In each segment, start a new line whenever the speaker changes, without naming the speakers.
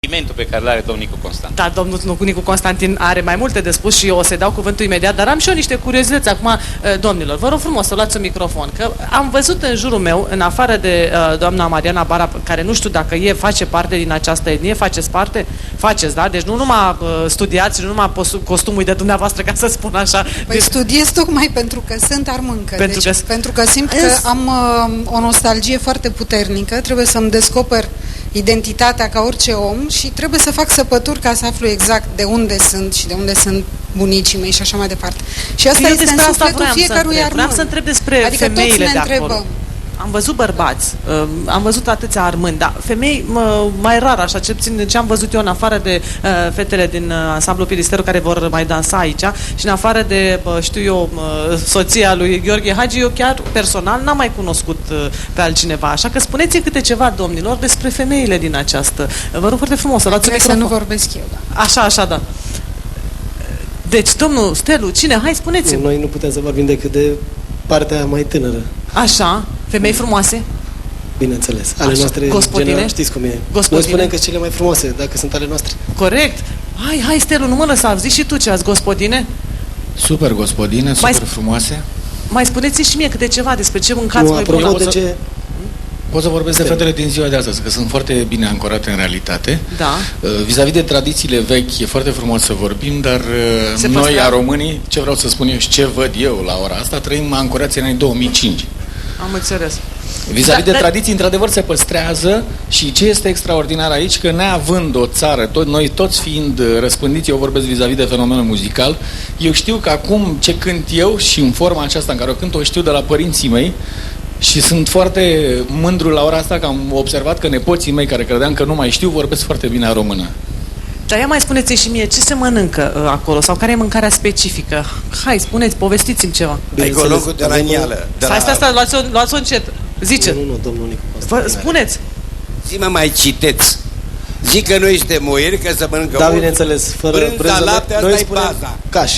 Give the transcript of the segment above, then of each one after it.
sentimentul pe care l-are domnul Nicu Constantin.
Da, domnul Nicu Constantin are mai multe de spus și eu o să-i dau cuvântul imediat, dar am și eu niște curiozități acum, domnilor. Vă rog frumos să luați un microfon, că am văzut în jurul meu, în afară de doamna Mariana Bara, care nu știu dacă face parte din această etnie, faceți parte? Faceți, da? Deci nu numai studiați, nu numai costumul de dumneavoastră, ca să spun așa.
Păi studiez tocmai pentru că sunt armâncă. Pentru că simt că am o nostalgie foarte puternică, trebuie să-mi descoper identitatea ca orice om și trebuie să fac săpături ca să aflu exact de unde sunt și de unde sunt bunicii mei și așa mai departe. Și asta este în sufletul fiecărui armân.
Vreau să întreb despre femeile de acolo. Am văzut bărbați, am văzut atâția armâni, dar femei mai rar, așa, ce puțin ce am văzut eu, în afară de fetele din ansamblu Pilisteru care vor mai dansa aici și în afară de, știu eu, soția lui Gheorghe Hagi, eu chiar personal n-am mai cunoscut pe altcineva. Așa că spuneți-mi câte ceva, domnilor, despre femeile din această. Vă rog foarte frumos să luați un microfon.
Să nu vorbesc eu, da.
Așa, da. Deci, domnul Stelu, cine? Hai, spuneți-mi.
Noi nu putem să vorbim decât de partea mai tânără.
Așa, femei frumoase?
Bineînțeles. Ale noastre, general, știți cum e. Noi spunem că cele mai frumoase, dacă sunt ale noastre.
Corect. Hai, Stelu, nu mă lăsa. Zici și tu ce ați, gospodine?
Super gospodine, super frumoase.
Mai spuneți și mie câte ceva despre ce mâncați voi
apropo de ce...
Pot să vorbesc de fetele din ziua de astăzi, că sunt foarte bine ancorate în realitate.
Da.
Vis-a-vis de tradițiile vechi, e foarte frumos să vorbim, dar noi, a românii, ce vreau să spun eu și ce văd eu la ora asta, trăim ancorați în anii 2005.
Am înțeles.
Vis-a-vis de tradiții, într-adevăr, se păstrează și ce este extraordinar aici, că neavând o țară, noi toți fiind răspândiți, eu vorbesc vis-a-vis de fenomenul muzical, eu știu că acum ce cânt eu și în forma aceasta în care o cânt, o știu de la părinții mei. Și sunt foarte mândru la ora asta că am observat că nepoții mei, care credeam că nu mai știu, vorbesc foarte bine română.
Dar ia mai spuneți și mie, ce se mănâncă acolo? Sau care e mâncarea specifică? Hai, spuneți, povestiți-mi ceva.
Ecologul de la Nială.
Stai, luați-o încet. Zice.
Nu, domnul Nicu.
Spuneți.
Zi-mă, mai citeți. Zic că noi suntem moieri, că să mănâncă
da, bineînțeles, fără
brânza, lapte, asta e baza.
Caș.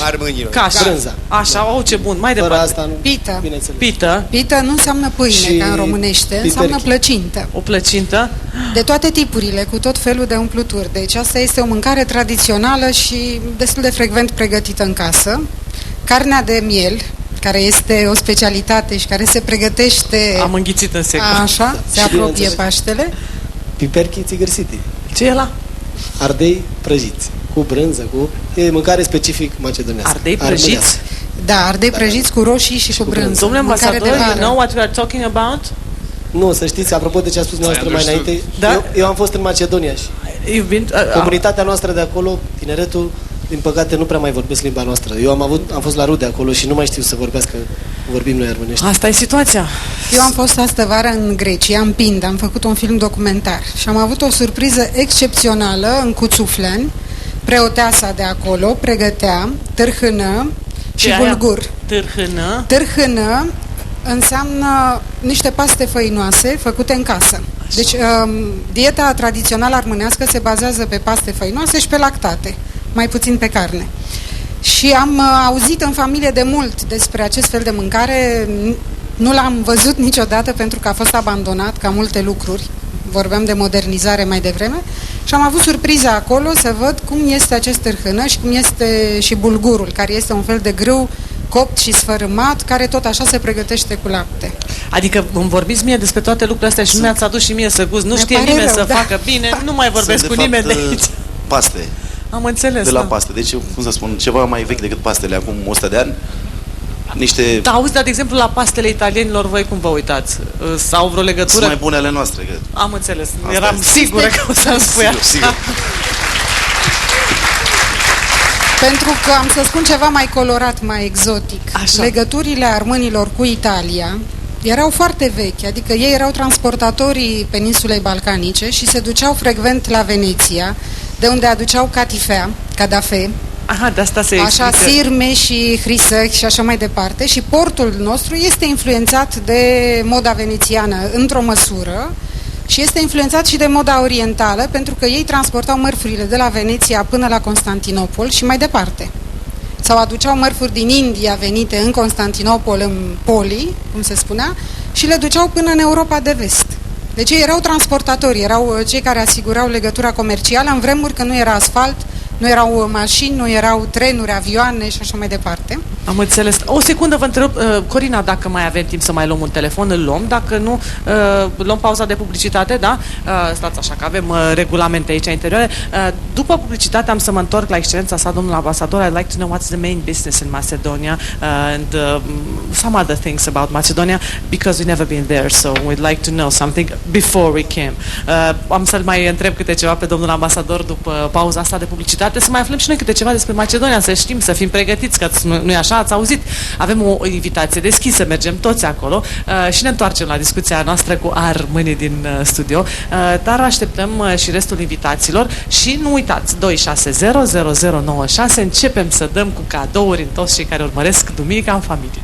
Caș.
Brânza.
Așa, ce bun. Mai departe.
Asta nu.
Pită.
Pită.
Pită nu înseamnă pâine, ca în românește, înseamnă plăcintă.
O plăcintă?
De toate tipurile, cu tot felul de umpluturi. Deci asta este o mâncare tradițională și destul de frecvent pregătită în casă. Carnea de miel, care este o specialitate și care se pregătește...
Am înghițit în secol.
Așa, se apropie Paștele.
Piperchi țigărsiti.
Ce e ăla?
Ardei prăjiți, cu brânză, e mâncare specific macedonească.
Ardei prăjiți?
Da, ardei prăjiți cu roșii și cu brânză.
Domnule ambasador, you know what we are talking about?
Nu, să știți, apropo de ce a spus noastră mai înainte,
da?
eu am fost în Macedonia și comunitatea noastră de acolo, tineretul, din păcate nu prea mai vorbesc limba noastră. Eu am fost la rude acolo și nu mai știu să vorbim noi armânești.
Asta e situația.
Eu am fost astă vară în Grecia, în Pinda, am făcut un film documentar și am avut o surpriză excepțională în Cuțufleni. Preoteasa de acolo pregătea târhână și bulgur.
Târhână?
Târhână înseamnă niște paste făinoase făcute în casă. Așa. Deci dieta tradițională armânească se bazează pe paste făinoase și pe lactate, mai puțin pe carne. Și am auzit în familie de mult despre acest fel de mâncare, nu l-am văzut niciodată pentru că a fost abandonat ca multe lucruri. Vorbeam de modernizare mai devreme și am avut surpriza acolo să văd cum este acest târhână și cum este și bulgurul, care este un fel de grâu copt și sfărâmat, care tot așa se pregătește cu lapte.
Adică îmi vorbiți mie despre toate lucrurile astea și nu mi-ați adus și mie să gust. Nu știe nimeni să facă bine, nu mai vorbesc cu nimeni de aici.
Paste.
Am înțeles.
De la paste. Deci, cum să spun, ceva mai vechi decât pastele acum 100 de ani. Niște...
Da, auzi, dar de exemplu la pastele italienilor voi cum vă uitați? Sau vreo legătură?
Sunt mai bune ale noastre, cred.
Am înțeles. Eram sigură că o să-mi spui așa.
Sigur.
Pentru că am să spun ceva mai colorat, mai exotic.
Așa.
Legăturile armânilor cu Italia erau foarte vechi, adică ei erau transportatorii peninsulei balcanice și se duceau frecvent la Veneția, de unde aduceau cadafe,
aha, de asta se
așa,
explică.
sirme și hrisăchi și așa mai departe. Și portul nostru este influențat de moda venețiană într-o măsură și este influențat și de moda orientală, pentru că ei transportau mărfurile de la Veneția până la Constantinopol și mai departe. Sau aduceau mărfuri din India venite în Constantinopol, în poli, cum se spunea, și le duceau până în Europa de Vest. Deci ei erau transportatori, erau cei care asigurau legătura comercială în vremuri când nu era asfalt, nu erau mașini, nu erau trenuri, avioane și așa mai departe.
Am înțeles. O secundă vă întreb, Corina, dacă mai avem timp să mai luăm un telefon, îl luăm. Dacă nu, luăm pauza de publicitate, da? Stați așa, că avem regulamente aici interioare. După publicitate am să mă întorc la excelența sa, domnul ambasador. I'd like to know what's the main business in Macedonia and some other things about Macedonia, because we've never been there, so we'd like to know something before we came. Am să-l mai întreb câte ceva pe domnul ambasador după pauza asta de publicitate, să mai aflăm și noi câte ceva despre Macedonia, să știm, să fim pregătiți, că nu e așa, ați auzit, avem o invitație deschisă, mergem toți acolo și ne întoarcem la discuția noastră cu armânii din studio, dar așteptăm și restul invitaților și nu uitați, 260 0096, începem să dăm cu cadouri în toți cei care urmăresc Duminica în familie.